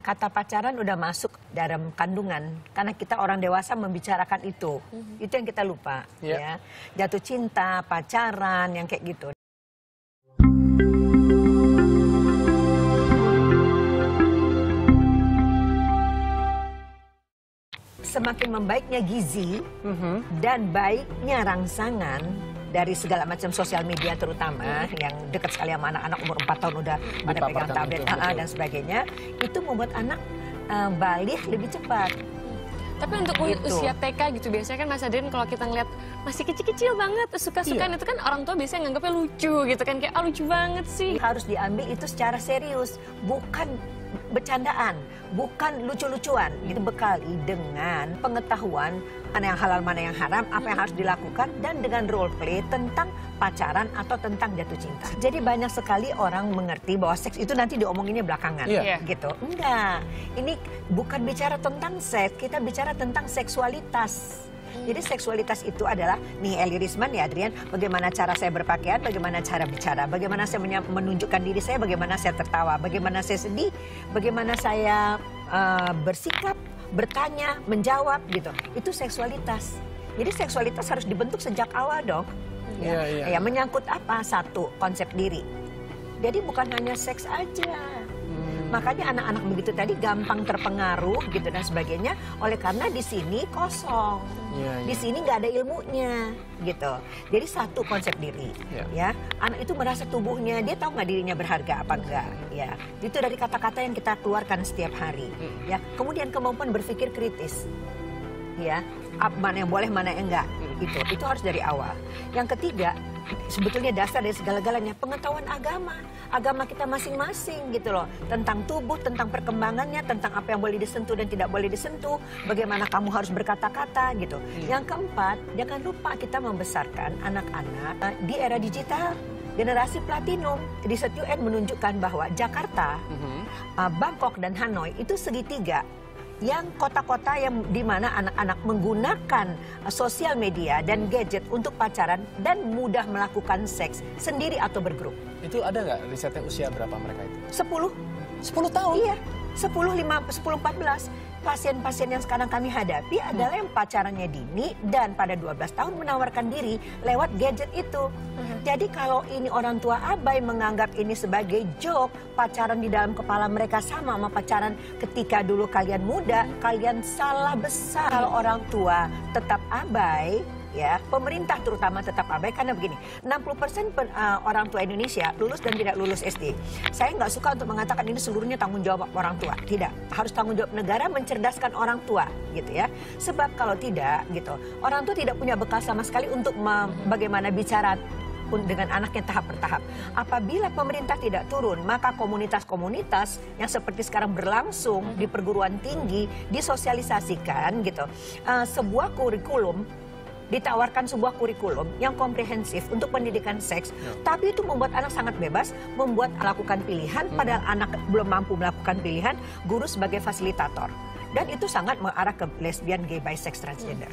kata pacaran udah masuk dalam kandungan karena kita orang dewasa membicarakan itu. Itu yang kita lupa, ya. Jatuh cinta, pacaran, yang kayak gitu. Semakin membaiknya gizi dan baiknya rangsangan dari segala macam sosial media terutama yang dekat sekali sama anak-anak umur 4 tahun udah pada pegang tablet dan sebagainya, itu membuat anak balik lebih cepat. Tapi untuk usia TK gitu biasanya kan Mas Adrian kalau kita ngeliat masih kecil-kecil banget suka-sukaan itu kan orang tua biasanya nganggapnya lucu gitu kan, kayak lucu banget sih. Harus diambil itu secara serius, bukan bercandaan, bukan lucu-lucuan. Itu bekali dengan pengetahuan mana yang halal, mana yang haram, apa yang harus dilakukan, dan dengan role play tentang pacaran atau tentang jatuh cinta. Jadi banyak sekali orang mengerti bahwa seks itu nanti diomonginnya belakangan, gitu. Enggak, ini bukan bicara tentang seks, kita bicara tentang seksualitas. Jadi seksualitas itu adalah, nih Eli Risman ya Adrian, bagaimana cara saya berpakaian, bagaimana cara bicara, bagaimana saya menunjukkan diri saya, bagaimana saya tertawa, bagaimana saya sedih, bagaimana saya bersikap, bertanya, menjawab gitu. Itu seksualitas. Jadi seksualitas harus dibentuk sejak awal dong. Ya, menyangkut apa? Satu, konsep diri. Jadi bukan hanya seks aja. Makanya anak-anak begitu tadi gampang terpengaruh gitu dan sebagainya, oleh karena di sini kosong, di sini nggak ada ilmunya gitu. Jadi satu, konsep diri, ya. Anak itu merasa tubuhnya, dia tahu nggak dirinya berharga apa enggak, ya. Itu dari kata-kata yang kita keluarkan setiap hari, ya. Kemudian kemampuan berpikir kritis, ya. Mana yang boleh, mana yang enggak, itu harus dari awal. Yang ketiga, sebetulnya dasar dari segala-galanya pengetahuan agama kita masing-masing gitu loh, tentang tubuh, tentang perkembangannya, tentang apa yang boleh disentuh dan tidak boleh disentuh, bagaimana kamu harus berkata-kata gitu. Yang keempat, jangan lupa kita membesarkan anak-anak di era digital, generasi platinum. Di Set UN menunjukkan bahwa Jakarta, Bangkok dan Hanoi itu segitiga yang kota-kota yang dimana anak-anak menggunakan sosial media dan gadget untuk pacaran dan mudah melakukan seks sendiri atau bergrup. Itu ada nggak risetnya usia berapa mereka itu? 10 tahun? Iya, 10-14. Pasien-pasien yang sekarang kami hadapi adalah yang pacarannya dini dan pada 12 tahun menawarkan diri lewat gadget itu. Jadi kalau ini orang tua abai menganggap ini sebagai joke, pacaran di dalam kepala mereka sama pacaran ketika dulu kalian muda, kalian salah besar. Kalau orang tua tetap abai, ya, pemerintah terutama tetap abai karena begini, 60% orang tua Indonesia lulus dan tidak lulus SD. Saya nggak suka untuk mengatakan ini seluruhnya tanggung jawab orang tua. Tidak, harus tanggung jawab negara mencerdaskan orang tua, gitu ya. Sebab kalau tidak, gitu, orang tua tidak punya bekal sama sekali untuk bagaimana bicara dengan anaknya tahap per tahap. Apabila pemerintah tidak turun, maka komunitas-komunitas yang seperti sekarang berlangsung di perguruan tinggi disosialisasikan, gitu, sebuah kurikulum. Ditawarkan sebuah kurikulum yang komprehensif untuk pendidikan seks, tapi itu membuat anak sangat bebas, membuat melakukan pilihan, padahal anak belum mampu melakukan pilihan, guru sebagai fasilitator. Dan itu sangat mengarah ke lesbian, gay, biseks, transgender.